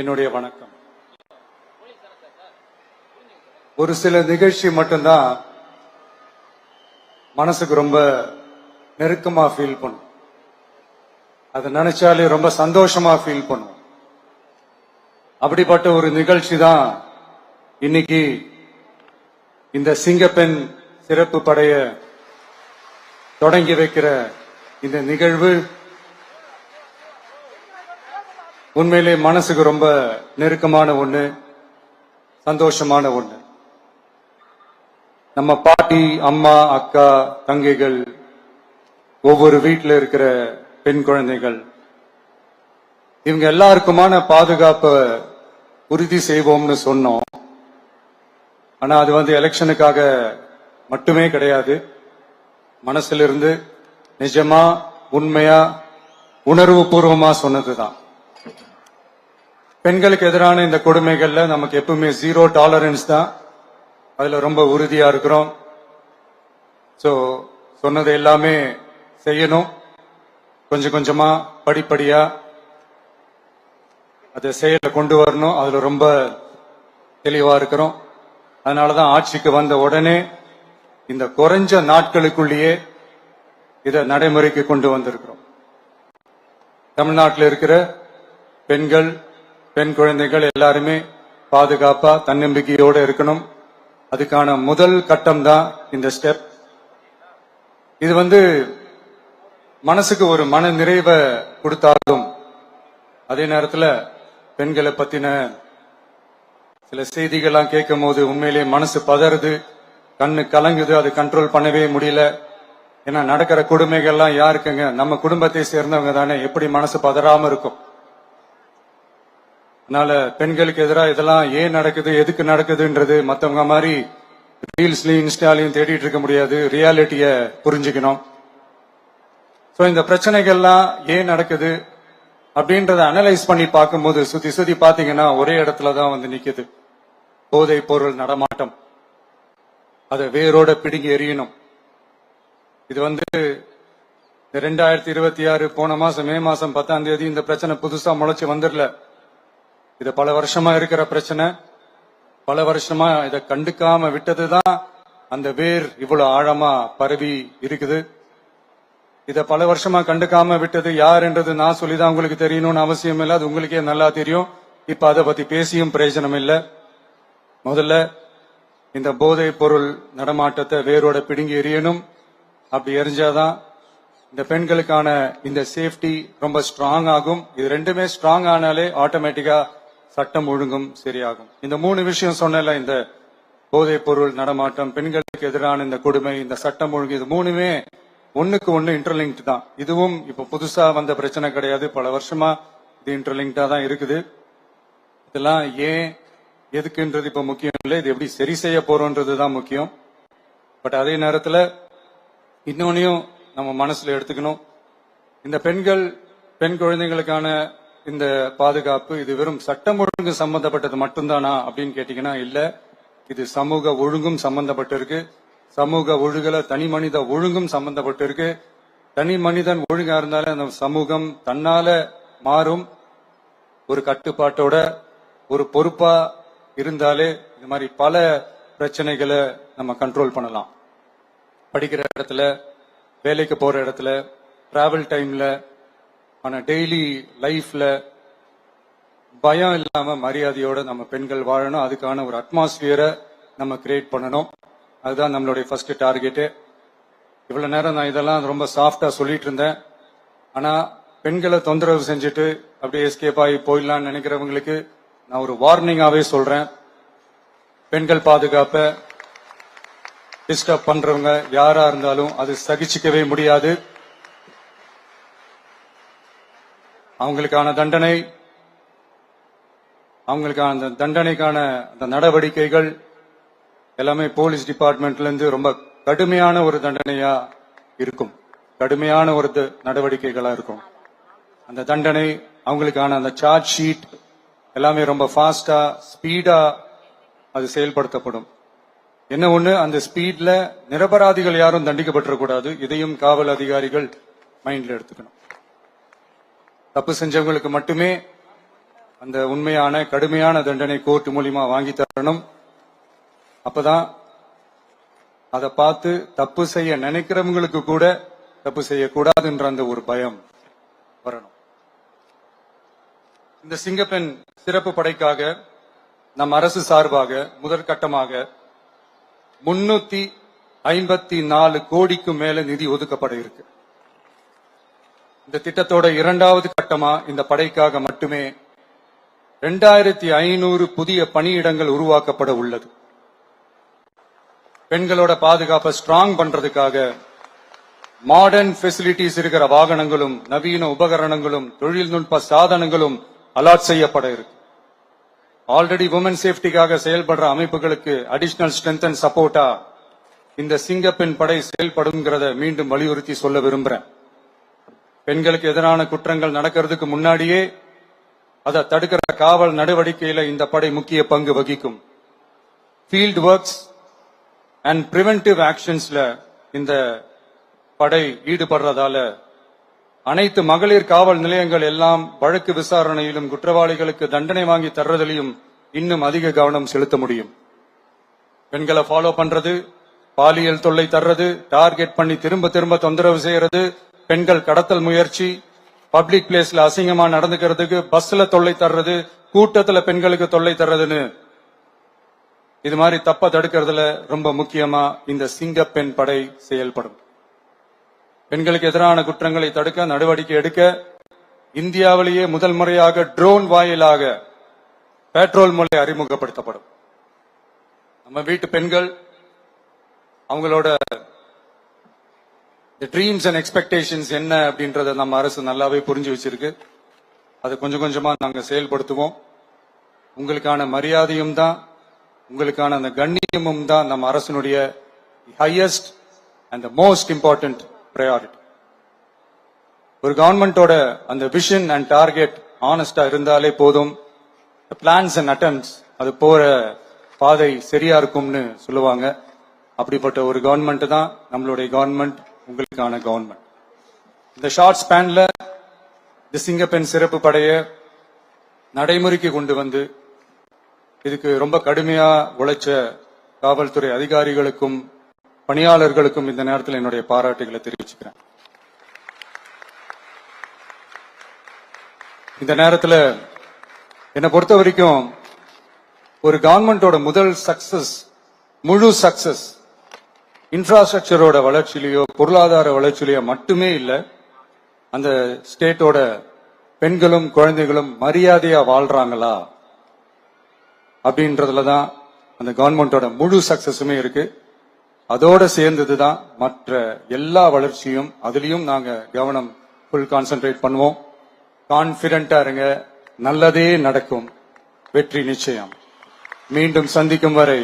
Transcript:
என்னுடைய வணக்கம். ஒரு சில நிகழ்ச்சி மட்டும்தான் மனசுக்கு ரொம்ப நெருக்கமா ஃபீல் பண்ணும். அதை நினைச்சாலே ரொம்ப சந்தோஷமா ஃபீல் பண்ணும். அப்படிப்பட்ட ஒரு நிகழ்ச்சி தான் இன்னைக்கு இந்த சிங்கப்பெண் சிறப்பு படைய தொடங்கி வைக்கிற இந்த நிகழ்வு. உண்மையிலே மனசுக்கு ரொம்ப நெருக்கமான ஒண்ணு, சந்தோஷமான ஒண்ணு. நம்ம பாட்டி, அம்மா, அக்கா, தங்கைகள், ஒவ்வொரு வீட்டில் இருக்கிற பெண் குழந்தைகள், இவங்க எல்லாருக்குமான பாதுகாப்பை உறுதி செய்வோம்னு சொன்னோம். ஆனா அது எலெக்ஷனுக்காக மட்டுமே கிடையாது. மனசுல இருந்து நிஜமா, உண்மையா, உணர்வு பூர்வமா சொன்னதுதான். பெண்களுக்கு எதிரான இந்த கொடுமைகள்ல நமக்கு எப்பவுமே 0 டாலரன்ஸ் தான். அதுல ரொம்ப உறுதியா இருக்கிறோம். சோ சொன்னது எல்லாமே செய்யணும். கொஞ்சம் கொஞ்சமா, படிப்படியா அதை செயல கொண்டு வரணும். அதுல ரொம்ப தெளிவா இருக்கிறோம். அதனாலதான் ஆட்சிக்கு வந்த உடனே இந்த குறைஞ்ச நாட்களுக்குள்ளேயே இதை நடைமுறைக்கு கொண்டு வந்திருக்கிறோம். தமிழ்நாட்டில் இருக்கிற பெண்கள், பெண் குழந்தைகள் எல்லாருமே பாதுகாப்பா, தன்னம்பிக்கையோடு இருக்கணும். அதுக்கான முதல் கட்டம் தான் இந்த ஸ்டெப். இது மனசுக்கு ஒரு மன நிறைவை கொடுத்தாலும், அதே நேரத்தில் பெண்களை பத்தின சில செய்திகள்லாம் கேட்கும் போது உண்மையிலே மனசு பதறுது, கண்ணு கலங்குது. அது கண்ட்ரோல் பண்ணவே முடியல. ஏன்னா நடக்கிற கொடுமைகள்லாம் யாருக்குங்க? நம்ம குடும்பத்தை சேர்ந்தவங்க தானே. எப்படி மனசு பதறாம இருக்கும்? அதனால பெண்களுக்கு எதிராக இதெல்லாம் ஏன் நடக்குது, எதுக்கு நடக்குதுன்றது மத்தவங்க மாதிரி ரீல்ஸ்லயும் இன்ஸ்டாலையும் தேடிட்டு இருக்க முடியாது. ரியாலிட்டிய புரிஞ்சுக்கணும். சோ இந்த பிரச்சனைகள்லாம் ஏன் நடக்குது அப்படின்றத அனலைஸ் பண்ணி பார்க்கும்போது சுத்தி சுத்தி பாத்தீங்கன்னா ஒரே இடத்துலதான் நிக்குது. போதை பொருள் நடமாட்டம். அதை வேரோட பிடுங்கி எறியணும். இது 2026 போன மாசம் மே மாசம் 10ஆம் தேதி இந்த பிரச்சனை புதுசா முளைச்சு வந்துடல. இது பல வருஷமா இருக்கிற பிரச்சனை. பல வருஷமா இதை கண்டுக்காம விட்டதுதான் அந்த வேர் இவ்வளவு ஆழமா பரவி இருக்குது. இத பல வருஷமா கண்டுக்காம விட்டது யார் என்றது நான் சொல்லிதான் உங்களுக்கு தெரியணும்னு அவசியம் இல்லை. அது உங்களுக்கே நல்லா தெரியும். இப்ப அதை பத்தி பேசியும் பிரயோஜனம் இல்லை. முதல்ல இந்த போதை பொருள் நடமாட்டத்தை வேரோட பிடுங்கி எறியணும். அப்படி எரிஞ்சாதான் இந்த பெண்களுக்கான இந்த சேஃப்டி ரொம்ப ஸ்ட்ராங் ஆகும். இது ரெண்டுமே ஸ்ட்ராங் ஆனாலே ஆட்டோமேட்டிக்கா சட்டம் ஒழுங்கும் சரியாகும். இந்த 3 விஷயம் சொன்னல, இந்த போதை பொருள் நடமாட்டம், பெண்களுக்கு எதிரான இந்த கொடுமை, இந்த சட்டம் ஒழுங்கு, இது 3மே ஒண்ணுக்கு ஒண்ணு இன்டர்லிங்க்ட் தான். இதுவும் இப்ப புதுசா வந்த பிரச்சனை கிடையாது. பல வருஷமா இது இன்டர்லிங்க்டா தான் இருக்குது. இதெல்லாம் ஏன், எதுக்குன்றது இப்ப முக்கியம் இல்லை. இது எப்படி சரி செய்ய போறோம்ன்றதுதான் முக்கியம். பட் அதே நேரத்துல இன்னொன்னையும் நம்ம மனசுல எடுத்துக்கணும். இந்த பெண் குழந்தைகளுக்கான இந்த பாதுகாப்பு இது வெறும் சட்டம் ஒழுங்கு சம்பந்தப்பட்டது மட்டும்தானா அப்படின்னு கேட்டீங்கன்னா இல்ல. இது சமூக ஒழுங்கும் சம்பந்தப்பட்டிருக்கு. சமூக ஒழுங்குல தனி மனித ஒழுங்கும் சம்பந்தப்பட்டிருக்கு. தனி மனிதன் ஒழுங்கா இருந்தாலே அந்த சமூகம் தன்னால மாறும். ஒரு கட்டுப்பாட்டோட, ஒரு பொறுப்பா இருந்தாலே இது மாதிரி பல பிரச்சனைகளை நம்ம கண்ட்ரோல் பண்ணலாம். படிக்கிற இடத்துல, வேலைக்கு போற இடத்துல, டிராவல் டைம்ல, ஆனா டெய்லி லைஃப்ல பயம் இல்லாம மரியாதையோட நம்ம பெண்கள் வாழணும். அதுக்கான ஒரு அட்மாஸ்பியரை நம்ம கிரியேட் பண்ணணும். அதுதான் நம்மளுடைய ஃபர்ஸ்ட் டார்கெட்டு. இவ்வளவு நேரம் நான் இதெல்லாம் ரொம்ப சாஃப்டா சொல்லிட்டு இருந்தேன். ஆனா பெண்களை தொந்தரவு செஞ்சுட்டு அப்படியே எஸ்கேப் ஆகி போயிடலாம்னு நினைக்கிறவங்களுக்கு நான் ஒரு வார்னிங்காவே சொல்றேன். பெண்கள் பாதுகாப்பை டிஸ்டர்ப் பண்றவங்க யாரா இருந்தாலும் அது சகிச்சுக்கவே முடியாது. அவங்களுக்கான தண்டனைக்கான அந்த நடவடிக்கைகள் எல்லாமே போலீஸ் டிபார்ட்மெண்ட்ல இருந்து ரொம்ப கடுமையான ஒரு தண்டனையா இருக்கும். கடுமையான ஒரு நடவடிக்கைகளா இருக்கும். அந்த தண்டனை, அவங்களுக்கான அந்த சார்ஜ் ஷீட் எல்லாமே ரொம்ப ஃபாஸ்டா, ஸ்பீடா அது செயல்படுத்தப்படும். என்ன ஒண்ணு, அந்த ஸ்பீட்ல நிரபராதிகள் யாரும் தண்டிக்கப்பட்டிருக்கூடாது. இதையும் காவல் அதிகாரிகள் மைண்ட்ல எடுத்துக்கணும். தப்பு செஞ்சவங்களுக்கு மட்டுமே அந்த உண்மையான கடுமையான தண்டனை கோர்ட் மூலியமா வாங்கி தரணும். அப்பதான் அதை பார்த்து தப்பு செய்ய நினைக்கிறவங்களுக்கு கூட தப்பு செய்யக்கூடாதுன்ற அந்த ஒரு பயம் வரணும். இந்த சிங்கப்பெண் சிறப்பு படைக்காக நம் அரசு சார்பாக முதற்கட்டமாக 354 கோடிக்கு மேல நிதி ஒதுக்கப்பட இருக்கு. இந்த திட்டத்தோட இரண்டாவது கட்டமா இந்த படைக்காக மட்டுமே 2500 புதிய பணியிடங்கள் உருவாக்கப்பட உள்ளது. பெண்களோட பாதுகாப்பை ஸ்ட்ராங் பண்றதுக்காக மாடர்ன் ஃபெசிலிட்டிஸ் இருக்கிற வாகனங்களும் நவீன உபகரணங்களும் தொழில்நுட்ப சாதனங்களும் அலாட் செய்யப்பட இருக்கு. ஆல்ரெடி உமன் சேஃப்டிக்காக செயல்படுற அமைப்புகளுக்கு அடிஷனல் ஸ்ட்ரென்த் அண்ட் சப்போர்ட்டா இந்த சிங்கப்பெண் படை செயல்படுங்கிறத மீண்டும் வலியுறுத்தி சொல்ல விரும்புறேன். பெண்களுக்கு எதிரான குற்றங்கள் நடக்கிறதுக்கு முன்னாடியே அதை தடுக்கிற காவல் நடவடிக்கையில இந்த படை முக்கிய பங்கு வகிக்கும். ஃபீல்ட் ஒர்க்ஸ் அண்ட் பிரிவென்டிவ் ஆக்ஷன்ஸ்ல இந்த படை ஈடுபடுறதால அனைத்து மகளிர் காவல் நிலையங்கள் எல்லாம் வழக்கு விசாரணையிலும் குற்றவாளிகளுக்கு தண்டனை வாங்கி தர்றதிலையும் இன்னும் அதிக கவனம் செலுத்த முடியும். பெண்களை ஃபாலோ பண்றது, பாலியல் தொல்லை தர்றது, டார்கெட் பண்ணி திரும்ப திரும்ப தொந்தரவு செய்யறது, பெண்கள் கடத்தல் முயற்சி, பப்ளிக் பிளேஸ்ல அசிங்கமா நடந்துக்கிறதுக்கு பஸ்ல தொல்லை தர்றது, கூட்டத்துல பெண்களுக்கு தொல்லை தர்றதுன்னு இது மாதிரி தப்ப தடுக்கிறதுல ரொம்ப முக்கியமா இந்த சிங்கப்பெண் படை செயல்படும். பெண்களுக்கு எதிரான குற்றங்களை தடுக்க நடவடிக்கை எடுக்க இந்தியாவிலேயே முதல் முறையாக ட்ரோன் வாயிலாக பெட்ரோல் முறை அறிமுகப்படுத்தப்படும். நம்ம வீட்டு பெண்கள் அவங்களோட ட்ரீம்ஸ் அண்ட் எக்ஸ்பெக்டேஷன்ஸ் என்ன அப்படின்றத நம்ம அரசு நல்லாவே புரிஞ்சு வச்சிருக்கு. அதை கொஞ்சம் கொஞ்சமா நாங்க செயல்படுத்துவோம். உங்களுக்கான மரியாதையும் தான், உங்களுக்கான அந்த கண்ணியமும் தான் நம்ம அரசினுடைய highest and most important priority. ஒரு கவர்மெண்டோட அந்த விஷன் அண்ட் டார்கெட் ஆனஸ்டா இருந்தாலே போதும். பிளான்ஸ் அண்ட் அட்டெம்ப்ட்ஸ் அது போற பாதை சரியா இருக்கும்னு சொல்லுவாங்க. அப்படிப்பட்ட ஒரு கவர்மெண்ட் தான் நம்மளுடைய கவர்மெண்ட், உங்களுக்கான கவர்மெண்ட். இந்த ஷார்ட் ஸ்பேன்ல இந்த சிங்கப்பெண் சிறப்பு படைய நடைமுறைக்கு கொண்டு வந்து இதுக்கு ரொம்ப கடுமையா உழைச்ச காவல்துறை அதிகாரிகளுக்கும் பணியாளர்களுக்கும் இந்த நேரத்தில் என்னுடைய பாராட்டுகளை தெரிவிச்சுக்கிறேன். இந்த நேரத்தில் என்னை பொறுத்த வரைக்கும் ஒரு கவர்மெண்டோட முதல் சக்சஸ், முழு சக்சஸ் இன்ஃப்ராஸ்ட்ரக்சரோட வளர்ச்சியிலேயோ பொருளாதார வளர்ச்சியிலேயோ மட்டுமே இல்லை, அந்த ஸ்டேட்டோட பெண்களும் குழந்தைகளும் மரியாதையா வாழ்றாங்களா அப்படின்றதுலதான் அந்த கவர்மெண்டோட முழு சக்சஸுமே இருக்கு. அதோட சேர்ந்ததுதான் மற்ற எல்லா வளர்ச்சியும். அதுலயும் நாங்க கவனம் ஃபுல் கான்சென்ட்ரேட் பண்ணுவோம். கான்பிடென்டா இருங்க, நல்லதே நடக்கும், வெற்றி நிச்சயம். மீண்டும் சந்திக்கும் வரை